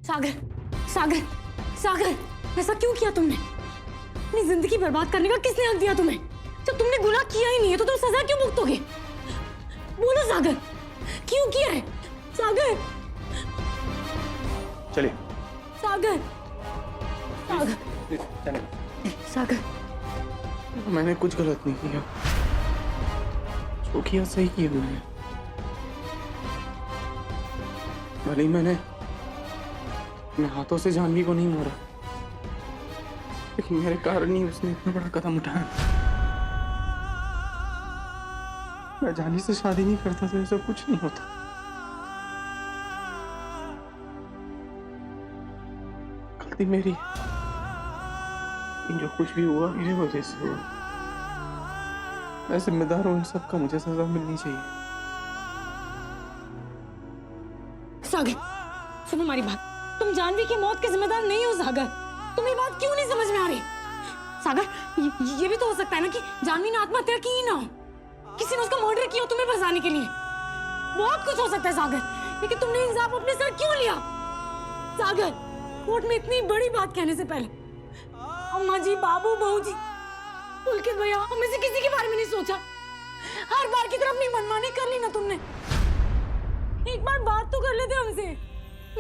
सागर, सागर, सागर, ऐसा क्यों किया तुमने? अपनी जिंदगी बर्बाद करने का किसने हक दिया तुम्हें? जब तुमने गुनाह किया ही नहीं है तो तुम सजा क्यों भुगतोगे? बोलो सागर, क्यों किया है? सागर, चलिए। सागर, सागर, सागर, मैंने कुछ गलत नहीं किया, जो किया सही किया मैंने। भले ही मैंने अपने हाथों से जानवी को नहीं मारा, लेकिन मेरे कारण ही उसने इतना बड़ा कदम उठाया। मैं जानवी से शादी नहीं करता तो ऐसा कुछ नहीं होता। गलती मेरी है, जो कुछ भी हुआ मेरी वजह से हुआ। मैं जिम्मेदार हूं इन सब का, मुझे सजा मिलनी चाहिए। सागर, सुनो हमारी बात। तुम जानवी की मौत के जिम्मेदार नहीं हो सागर। तुम्हें बात क्यों नहीं समझ में आ रही? सागर, ये भी तो हो सकता है ना कि जानवी ने आत्महत्या की ही ना हो, किसी ने उसका मर्डर किया हो तुम्हें फंसाने के लिए। बहुत कुछ हो सकता है सागर, लेकिन तुमने इंसाफ अपने सर क्यों लिया? सागर, कोर्ट में इतनी बड़ी बात कहने से पहले अम्मा जी, बाबू, बहू जी, पुलकित भैया, हमें से किसी के बारे में नहीं सोचा। हर बार की तरह अपनी मनमानी कर ली ना तुमने। एक बार बात तो कर लेते हमसे।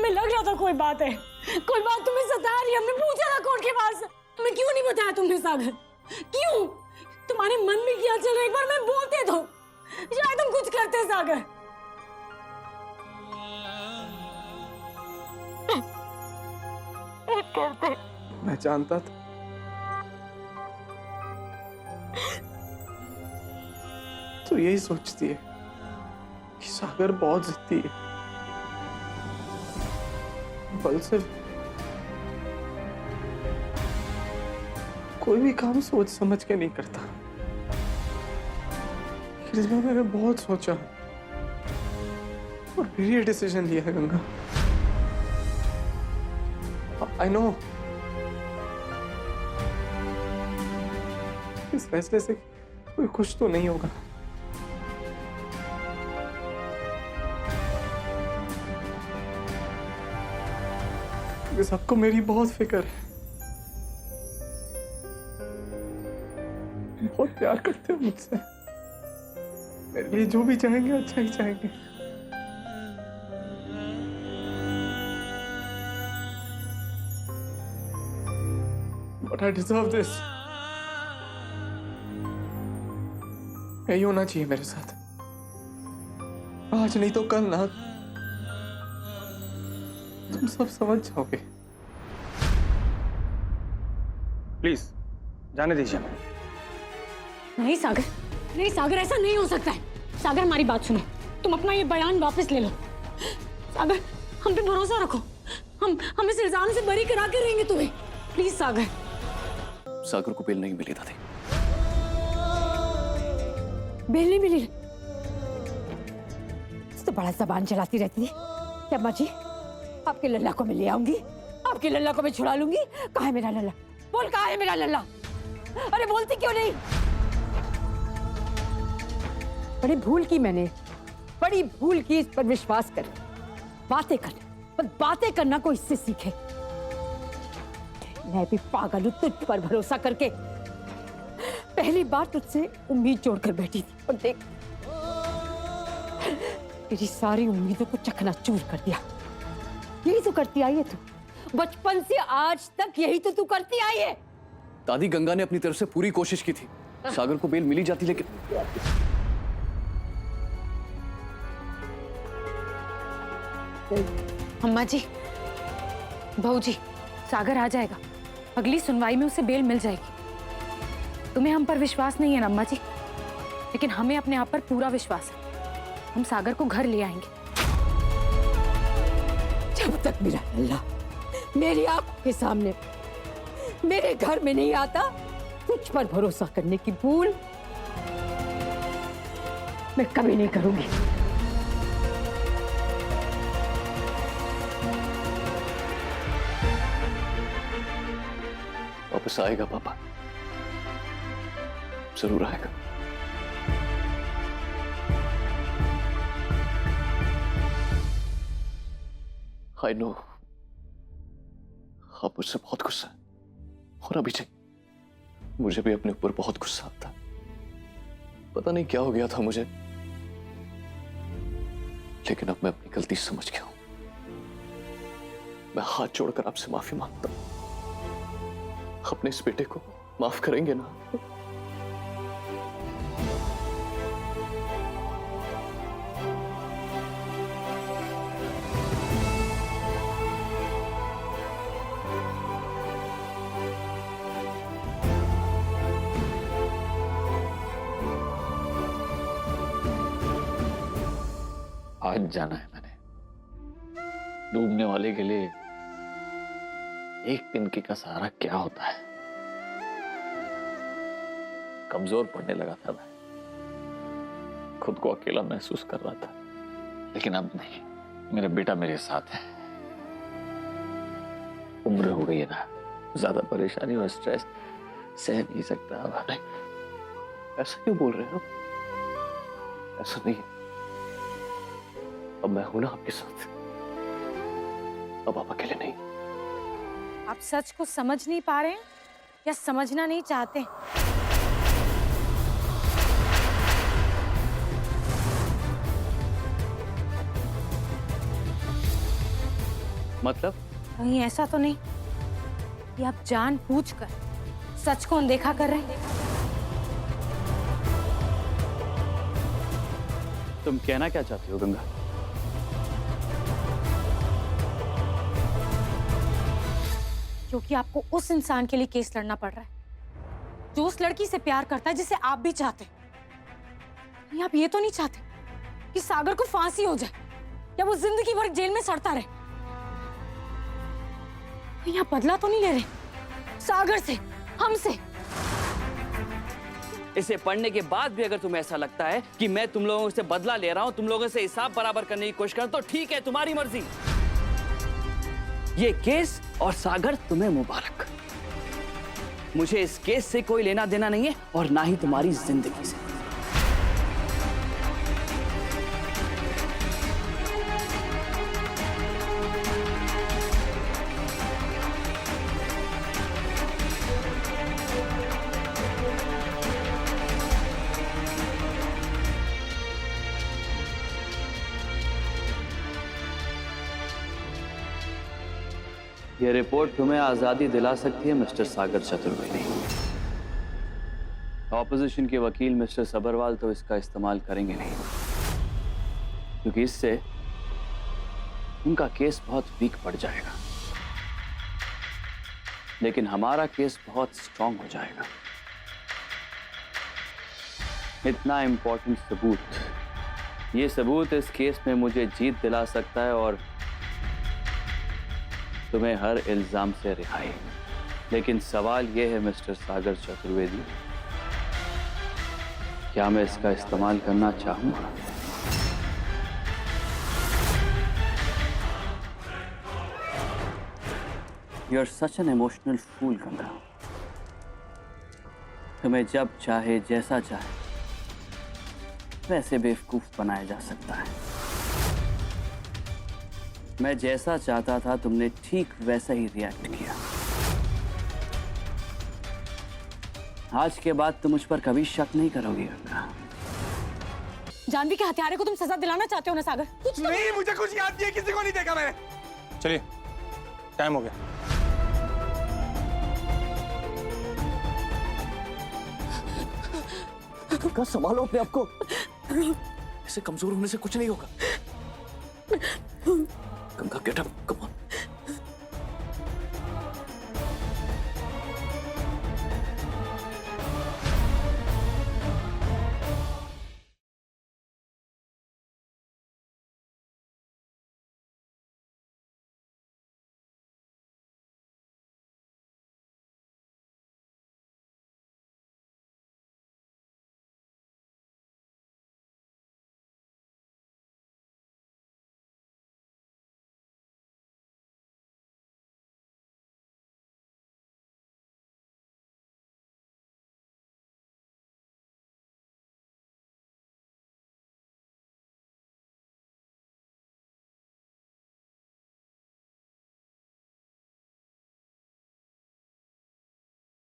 मैं लग रहा था कोई बात है, कोई बात तुम्हें सता रही। हमने पूछा था कोर्ट के पास, तुम्हें क्यों नहीं बताया तुमने सागर? क्यों? तुम्हारे मन में क्या चल रहा है? एक बार मैं बोलते तो शायद तुम कुछ करते सागर। करते। मैं जानता था तो यही सोचती है कि सागर बहुत जिद्दी है, बल से कोई भी काम सोच समझ के नहीं करता। इसमें मैंने बहुत सोचा और फिर ये डिसीजन लिया है गंगा। आई नो इस फैसले से कोई खुश तो नहीं होगा, क्योंकि सबको मेरी बहुत फिक्र है, बहुत प्यार करते हो मुझसे। मेरे लिए जो भी चाहेंगे अच्छा ही चाहेंगे। But I deserve this. यही होना चाहिए मेरे साथ। आज नहीं तो कल ना, तुम सब समझ जाओगे। प्लीज जाने दीजिए। नहीं सागर, नहीं सागर, ऐसा नहीं हो सकता है। सागर, हमारी बात सुनो। तुम अपना ये बयान वापस ले लो। सागर, हम पे भरोसा रखो। हम इस इल्जाम से बरी करा के रहेंगे तुम्हें। प्लीज सागर। सागर को बेल नहीं मिली दादी। बेल नहीं मिली? तो बड़ा जबान चलाती रहती है। क्या अम्मा जी, आपके लल्ला को मैं ले आऊंगी, आपके लल्ला को मैं छुड़ा लूंगी। कहाँ है मेरा लल्ला? बोल, कहाँ है मेरा लल्ला? अरे बोलती क्यों नहीं? बड़ी भूल की मैंने, बड़ी भूल की। इस पर विश्वास कर, बातें कर, पर बातें करना को इससे सीखे। मैं भी पागल हूं तुझ पर भरोसा करके। पहली बार तुझसे उम्मीद जोड़कर बैठी थी और देख, तेरी सारी उम्मीदों को चकनाचूर कर दिया। यही तो करती आई है तू, बचपन से आज तक यही तो तू करती आई है। दादी, गंगा ने अपनी तरफ से पूरी कोशिश की थी, सागर को बेल मिली जाती, लेकिन अम्मा जी, बहू जी, सागर आ जाएगा। अगली सुनवाई में उसे बेल मिल जाएगी। तुम्हें हम पर विश्वास नहीं है ना अम्मा जी, लेकिन हमें अपने आप पर पूरा विश्वास है। हम सागर को घर ले आएंगे। जब तक मेरा लल्ला मेरी आंखों के सामने मेरे घर में नहीं आता, तुझ पर भरोसा करने की भूल मैं कभी नहीं करूंगी। वापस आएगा पापा, जरूर आएगा। I know आप मुझसे बहुत गुस्सा है और अभी मुझे भी अपने ऊपर बहुत गुस्सा आता है। पता नहीं क्या हो गया था मुझे, लेकिन अब मैं अपनी गलती समझ गया हूं। मैं हाथ जोड़कर आपसे माफी मांगता हूं। अपने इस बेटे को माफ करेंगे ना? आज जाना है मैंने। डूबने वाले के लिए एक तिनके का सहारा क्या होता है। कमजोर पड़ने लगा था मैं, खुद को अकेला महसूस कर रहा था, लेकिन अब नहीं। मेरा बेटा मेरे साथ है। उम्र हो गई है ना, ज्यादा परेशानी और स्ट्रेस सह नहीं सकता अब। ऐसा क्यों बोल रहे हो? ऐसा नहीं है। अब मैं हूं ना आपके साथ। अब आप अकेले नहीं। आप सच को समझ नहीं पा रहे हैं या समझना नहीं चाहते? मतलब? कहीं ऐसा तो नहीं कि आप जानबूझकर सच को अनदेखा कर रहे हैं? तुम कहना क्या चाहती हो गंगा? क्योंकि आपको उस इंसान के लिए केस लड़ना पड़ रहा है जो उस लड़की से प्यार करता है जिसे आप भी चाहते हैं। कहीं आप ये तो नहीं चाहते कि सागर को फांसी हो जाए या वो जिंदगी भर जेल में सड़ता रहे? कहीं आप बदला तो नहीं ले रहे सागर से, हमसे? इसे पढ़ने के बाद भी अगर तुम्हें ऐसा लगता है कि मैं तुम लोगों से बदला ले रहा हूं, तुम लोगों से हिसाब बराबर करने की कोशिश कर रहा हूं, तो ठीक है, तुम्हारी मर्जी। ये केस और सागर तुम्हें मुबारक। मुझे इस केस से कोई लेना देना नहीं है और ना ही तुम्हारी जिंदगी से। यह रिपोर्ट तुम्हें आजादी दिला सकती है मिस्टर सागर चतुर्वेदी। ऑपोजिशन के वकील मिस्टर सबरवाल तो इसका इस्तेमाल करेंगे नहीं, क्योंकि इससे उनका केस बहुत वीक पड़ जाएगा, लेकिन हमारा केस बहुत स्ट्रांग हो जाएगा। इतना इंपॉर्टेंट सबूत, ये सबूत इस केस में मुझे जीत दिला सकता है और तुम्हें हर इल्जाम से रिहाई। लेकिन सवाल यह है मिस्टर सागर चतुर्वेदी, क्या मैं इसका इस्तेमाल करना चाहूंगा? You are such an emotional fool Ganga. तुम्हें जब चाहे जैसा चाहे वैसे बेवकूफ बनाया जा सकता है। मैं जैसा चाहता था तुमने ठीक वैसा ही रिएक्ट किया। आज के बाद तुम मुझ पर कभी शक नहीं करोगी गंगा। जानवी के हत्यारे को तुम सजा दिलाना चाहते हो ना सागर? कुछ तो नहीं, मुझे कुछ याद नहीं है, किसी को नहीं देखा मैंने। चलिए, टाइम हो गया। गंगा संभालो अपने आप को। ऐसे कमजोर होने से कुछ नहीं होगा। Ganga get up.